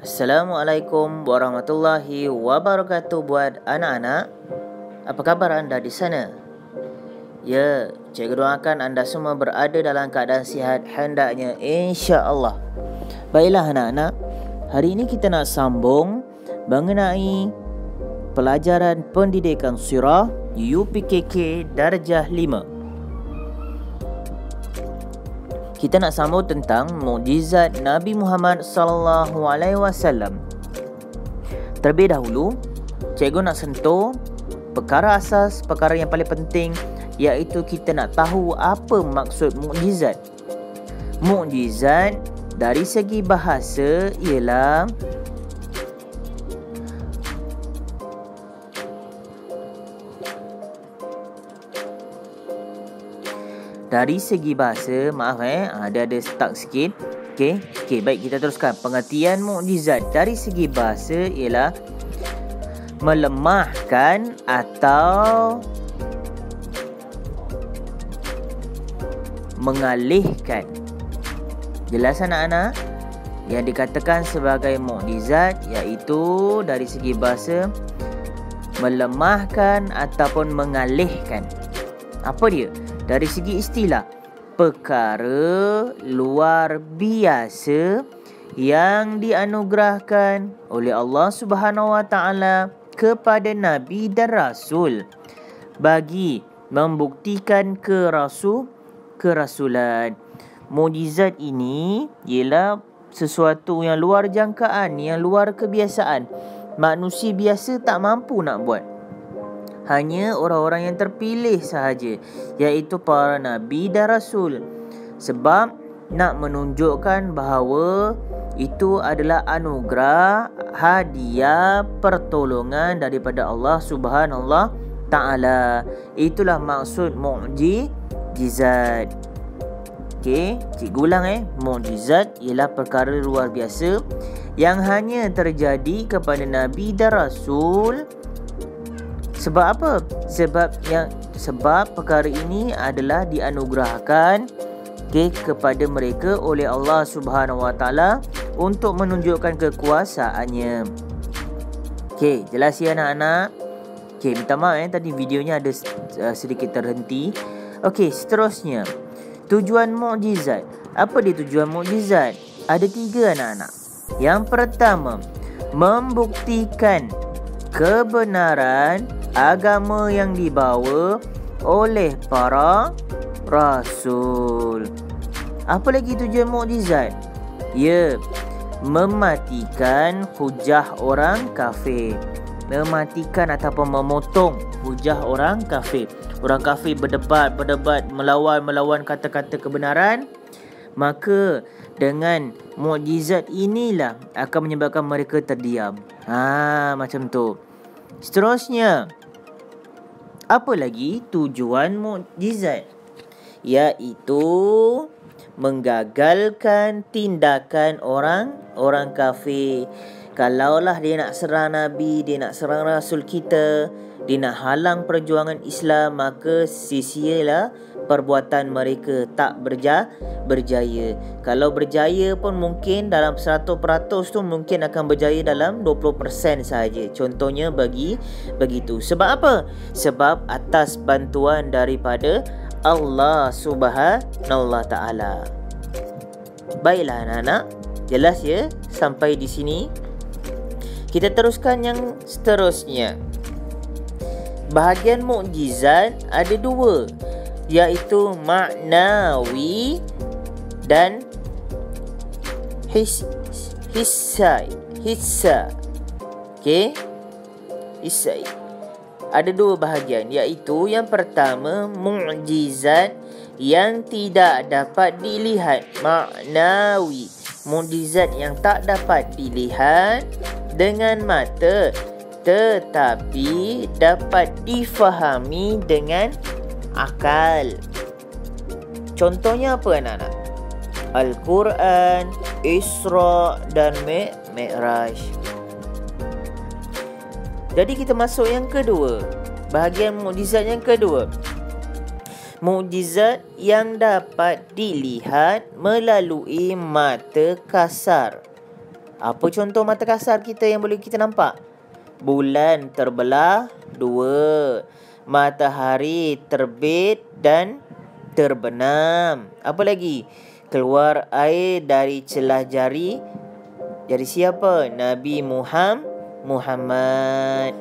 Assalamualaikum warahmatullahi wabarakatuh buat anak-anak. Apa khabar anda di sana? Ya, cikgu doakan anda semua berada dalam keadaan sihat hendaknya, insya-Allah. Baiklah anak-anak, hari ini kita nak sambung mengenai pelajaran pendidikan sirah UPKK darjah 5. Kita nak sambung tentang mukjizat Nabi Muhammad sallallahu alaihi wasallam. Terlebih dahulu, cikgu nak sentuh perkara asas, perkara yang paling penting, iaitu kita nak tahu apa maksud mukjizat. Mukjizat dari segi bahasa ialah dari segi bahasa, maaf ada stuck sikit. Okey, baik, kita teruskan. Pengertian mukjizat dari segi bahasa ialah melemahkan atau mengalihkan. Jelas anak-anak? Yang dikatakan sebagai mukjizat iaitu dari segi bahasa melemahkan ataupun mengalihkan. Apa dia? Dari segi istilah, perkara luar biasa yang dianugerahkan oleh Allah Subhanahu Wa Taala kepada Nabi dan Rasul bagi membuktikan kerasulan. Mukjizat ini ialah sesuatu yang luar jangkaan, yang luar kebiasaan. Manusia biasa tak mampu nak buat. Hanya orang-orang yang terpilih sahaja, iaitu para Nabi dan Rasul. Sebab nak menunjukkan bahawa itu adalah anugerah, hadiah, pertolongan daripada Allah Subhanahu Taala. Itulah maksud mukjizat. Okey, cikgu ulang mukjizat ialah perkara luar biasa yang hanya terjadi kepada Nabi dan Rasul. Sebab apa? Sebab perkara ini adalah dianugerahkan kepada mereka oleh Allah Subhanahu Wa Taala untuk menunjukkan kekuasaannya. Okey, jelas ya anak-anak? Okey, minta maaf tadi videonya ada sedikit terhenti. Okey, seterusnya. Tujuan mukjizat. Apa dia tujuan mukjizat? Ada 3 anak-anak. Yang pertama, membuktikan kebenaran agama yang dibawa oleh para rasul. Apa lagi tujuan mukjizat? Ya, mematikan hujah orang kafir. Mematikan ataupun memotong hujah orang kafir. Orang kafir berdebat, melawan kata-kata kebenaran. Maka dengan mukjizat inilah akan menyebabkan mereka terdiam. Macam tu. Seterusnya, apa lagi tujuan mukjizat? Iaitu menggagalkan tindakan orang kafir. Kalaulah dia nak serang Nabi, dia nak serang Rasul kita, dia nak halang perjuangan Islam, maka sia-sialah perbuatan mereka, tak berjaya. Kalau berjaya pun mungkin dalam 100% tu mungkin akan berjaya dalam 20% sahaja. Contohnya begitu. Sebab apa? Sebab atas bantuan daripada Allah Subhanahu Taala. Baiklah anak-anak, jelas ya sampai di sini? Kita teruskan yang seterusnya. Bahagian mukjizat ada 2, iaitu maknawi dan hissa. Okey, hissa. Ada 2 bahagian, iaitu yang pertama mukjizat yang tidak dapat dilihat, maknawi. Mukjizat yang tak dapat dilihat dengan mata, tetapi dapat difahami dengan akal. Contohnya apa anak-anak? Al-Quran, Isra dan Mi'raj. Jadi kita masuk yang kedua. Bahagian mukjizat yang kedua. Mukjizat yang dapat dilihat melalui mata kasar. Apa contoh mata kasar kita yang boleh kita nampak? Bulan terbelah dua, matahari terbit dan terbenam. Apa lagi? Keluar air dari celah jari. Dari siapa? Nabi Muhammad.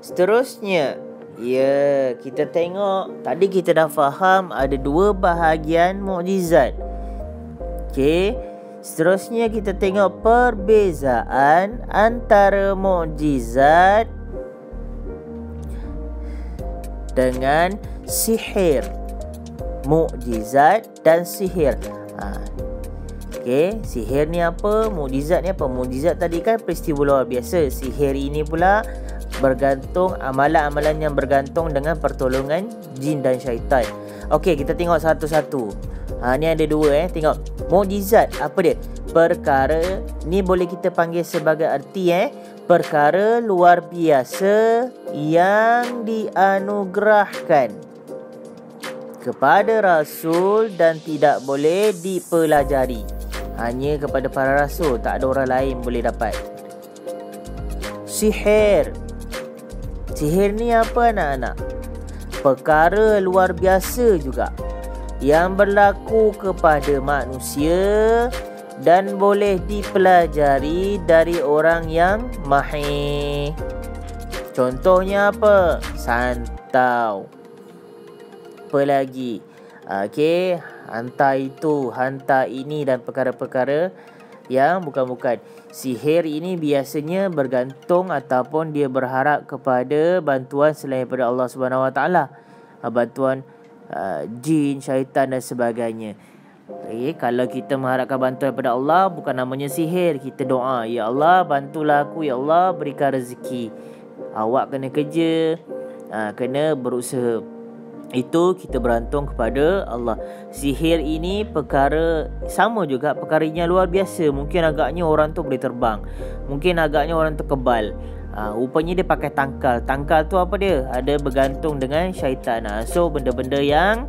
Seterusnya, ya, kita tengok. Tadi kita dah faham ada dua bahagian mukjizat. Okey. Seterusnya kita tengok perbezaan antara mukjizat dengan sihir. Mukjizat dan sihir. Okey, sihir ni apa? Mukjizat ni apa? Mukjizat tadi kan peristiwa luar biasa. Sihir ini pula bergantung amalan-amalan yang bergantung dengan pertolongan jin dan syaitan. Okey, kita tengok satu-satu. Ni ada dua Tengok. Mukjizat apa dia? Perkara ni boleh kita panggil sebagai arti perkara luar biasa yang dianugerahkan kepada Rasul dan tidak boleh dipelajari. Hanya kepada para Rasul, tak ada orang lain boleh dapat. Sihir. Sihir ni apa anak-anak? Perkara luar biasa juga yang berlaku kepada manusia dan boleh dipelajari dari orang yang mahir. Contohnya apa? Santau. Apa lagi? Okey, hantar itu, hantar ini dan perkara-perkara yang bukan-bukan. Sihir ini biasanya bergantung ataupun dia berharap kepada bantuan selain daripada Allah Subhanahu Wa Taala. Bantuan jin, syaitan dan sebagainya. Kalau kita mengharapkan bantuan daripada Allah, bukan namanya sihir. Kita doa, ya Allah bantulah aku, ya Allah berikan rezeki. Awak kena kerja, kena berusaha. Itu kita bergantung kepada Allah. Sihir ini perkara sama juga, perkaranya luar biasa. Mungkin agaknya orang tu boleh terbang, mungkin agaknya orang tu kebal. Rupanya dia pakai tangkal. Tangkal tu apa dia? Ada bergantung dengan syaitan. So benda-benda yang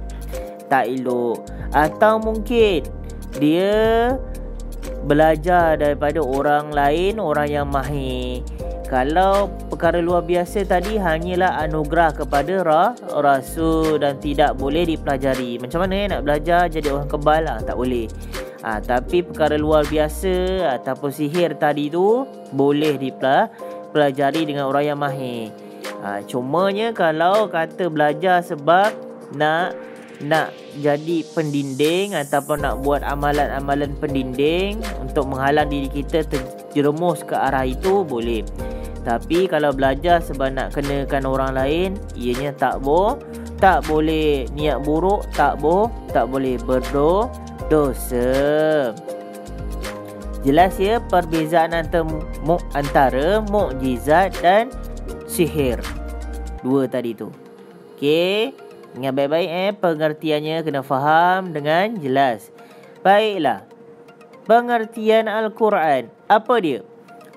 tak elok. Atau mungkin dia belajar daripada orang lain, orang yang mahir. Kalau perkara luar biasa tadi hanyalah anugerah kepada Rasul dan tidak boleh dipelajari. Macam mana nak belajar jadi orang kebal? Tak boleh. Tapi perkara luar biasa ataupun sihir tadi tu boleh dipelajari dengan orang yang mahir. Cumanya kalau kata belajar sebab nak jadi pendinding ataupun nak buat amalan-amalan pendinding untuk menghalang diri kita terjerumus ke arah itu, boleh. Tapi kalau belajar sebab nak kenakan orang lain, ianya tak boleh. Niat buruk tak boleh berdosa. Jelas ya perbezaan antara mukjizat dan sihir. Dua tadi tu. Okey, ingat baik-baik pengertiannya kena faham dengan jelas. Baiklah. Pengertian Al-Quran. Apa dia?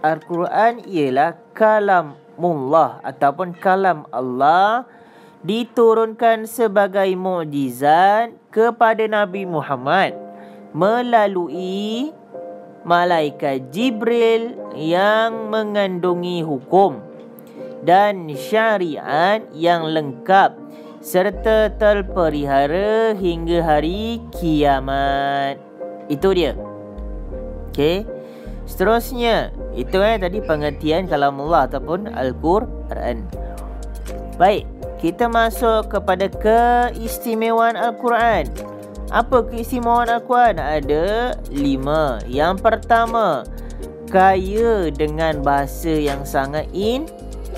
Al-Quran ialah kalamullah ataupun kalam Allah diturunkan sebagai mukjizat kepada Nabi Muhammad melalui malaikat Jibril yang mengandungi hukum dan syariat yang lengkap serta terpelihara hingga hari kiamat. Itu dia. Okey. Seterusnya, itu tadi pengertian kalamullah ataupun Al-Quran. Baik, kita masuk kepada keistimewaan Al-Quran. Apa keistimewaan Al-Quran? Ada 5. Yang pertama, kaya dengan bahasa yang sangat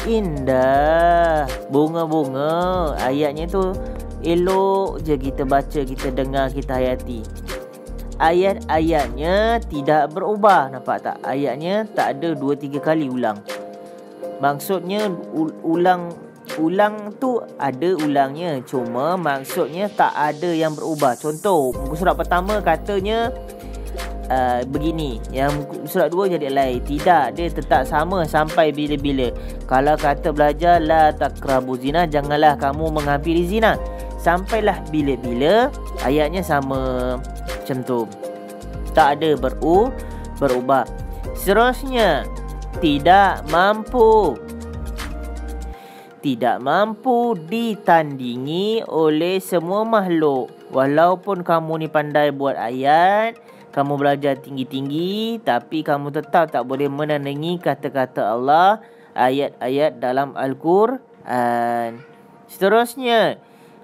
indah. Bunga-bunga. Ayatnya tu elok je kita baca, kita dengar, kita hayati. Ayat-ayatnya tidak berubah. Nampak tak? Ayatnya tak ada 2-3 kali ulang. Maksudnya ulang tu ada ulangnya, cuma maksudnya tak ada yang berubah. Contoh, muka surat pertama katanya begini, yang surat 2 jadi lain. Tidak, dia tetap sama sampai bila-bila. Kalau kata belajar la taqrabu zina, janganlah kamu menghampiri zina, sampailah bila-bila ayatnya sama. Macam tu, tak ada berubah. Seterusnya, tidak mampu. Tidak mampu ditandingi oleh semua makhluk. Walaupun kamu ni pandai buat ayat, kamu belajar tinggi-tinggi, tapi kamu tetap tak boleh menandingi kata-kata Allah, ayat-ayat dalam Al-Quran. Seterusnya,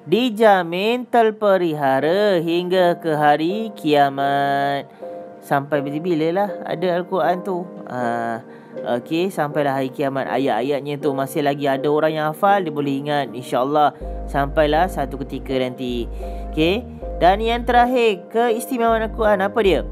dijamin terpelihara hingga ke hari kiamat. Sampai bila lah ada Al-Quran tu? Okey, sampailah hari kiamat. Ayat-ayatnya tu masih lagi ada orang yang hafal, dia boleh ingat, insya-Allah sampailah satu ketika nanti. Okey, dan yang terakhir, keistimewaan Al-Quran apa dia?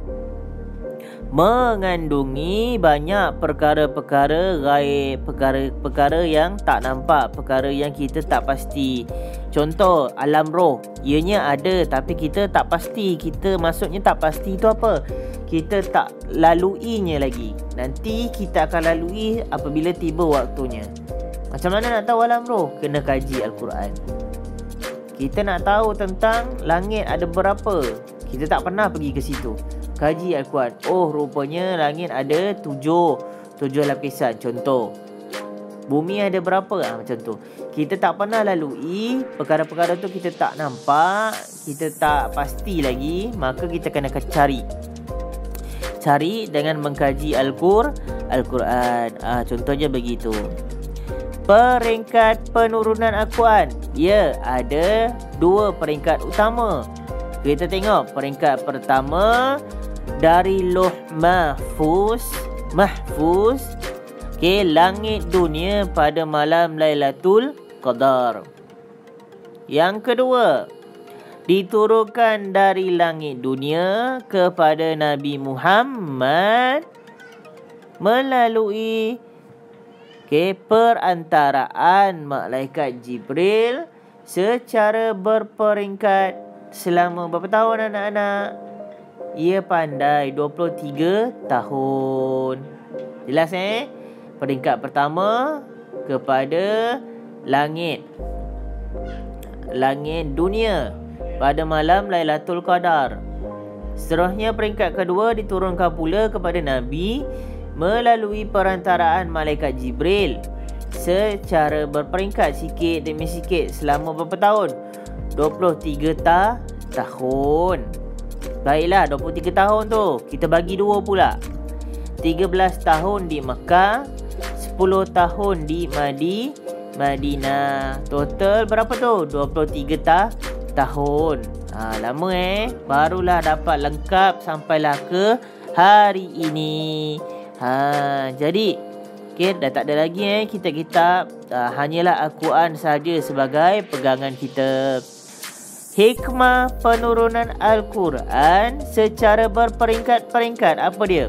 Mengandungi banyak perkara-perkara gaib, perkara-perkara yang tak nampak, perkara yang kita tak pasti. Contoh, alam roh, ianya ada tapi kita tak pasti. Kita maksudnya tak pasti tu apa? Kita tak laluinya lagi. Nanti kita akan lalui apabila tiba waktunya. Macam mana nak tahu alam roh? Kena kaji Al-Quran. Kita nak tahu tentang langit ada berapa, kita tak pernah pergi ke situ. Kaji Al-Quran. Oh, rupanya langit ada 7 lapisan. Contoh, bumi ada berapa? Macam tu. Kita tak pernah lalui perkara-perkara tu, kita tak nampak, kita tak pasti lagi. Maka kita kena cari dengan mengkaji Al-Quran. Contohnya begitu. Peringkat penurunan Al-Quran. Ya, ada 2 peringkat utama. Kita tengok peringkat pertama dari Lauh Mahfuz. Okey, langit dunia pada malam Lailatul Qadar. Yang kedua, diturunkan dari langit dunia kepada Nabi Muhammad melalui perantaraan malaikat Jibril secara berperingkat selama berapa tahun anak-anak? Ia pandai 23 tahun. Jelas Peringkat pertama kepada langit dunia pada malam Lailatul Qadar. Seterusnya peringkat kedua diturunkan pula kepada Nabi melalui perantaraan malaikat Jibril secara berperingkat sikit demi sikit selama berapa tahun? 23 tahun. Baiklah, 23 tahun tu kita bagi 2 pula. 13 tahun di Mekah, 10 tahun di Madinah. Total berapa tu? 23 tahun. Lama barulah dapat lengkap sampailah ke hari ini. Jadi dah tak ada lagi kitab-kitab. Hanyalah Al-Quran saja sebagai pegangan kita. Hikmah penurunan Al-Quran secara berperingkat-peringkat. Apa dia?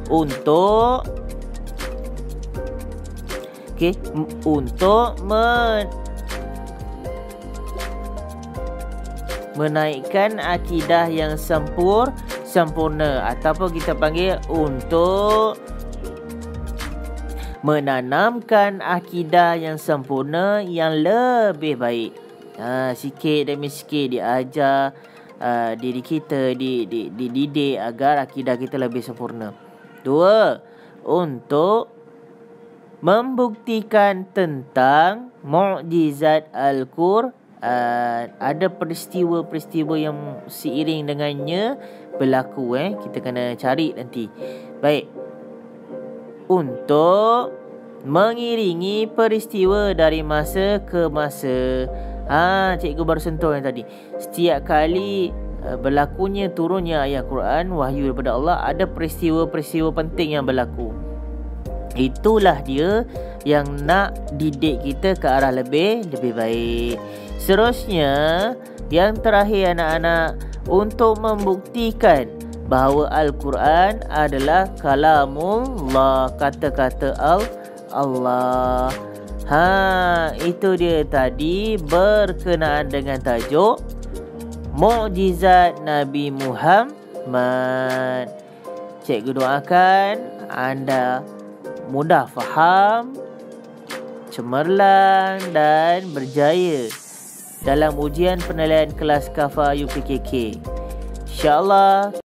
Untuk menaikkan akidah yang sempurna, ataupun kita panggil untuk menanamkan akidah yang sempurna yang lebih baik. Sikit demi sikit diajar diri kita, dididik agar akidah kita lebih sempurna. 2, untuk membuktikan tentang mukjizat Al-Quran. Ada peristiwa-peristiwa yang seiring dengannya berlaku. Kita kena cari nanti. Baik. Untuk mengiringi peristiwa dari masa ke masa. Cikgu baru sentuh yang tadi. Setiap kali berlakunya turunnya ayat Quran, wahyu daripada Allah, ada peristiwa-peristiwa penting yang berlaku. Itulah dia yang nak didik kita ke arah lebih baik. Seterusnya, yang terakhir anak-anak, untuk membuktikan bahawa Al-Quran adalah kalamullah, kata-kata Allah. Itu dia tadi berkenaan dengan tajuk Mukjizat Nabi Muhammad. Cikgu doakan anda mudah faham, cemerlang dan berjaya dalam ujian penilaian kelas KAFA UPKK. InsyaAllah.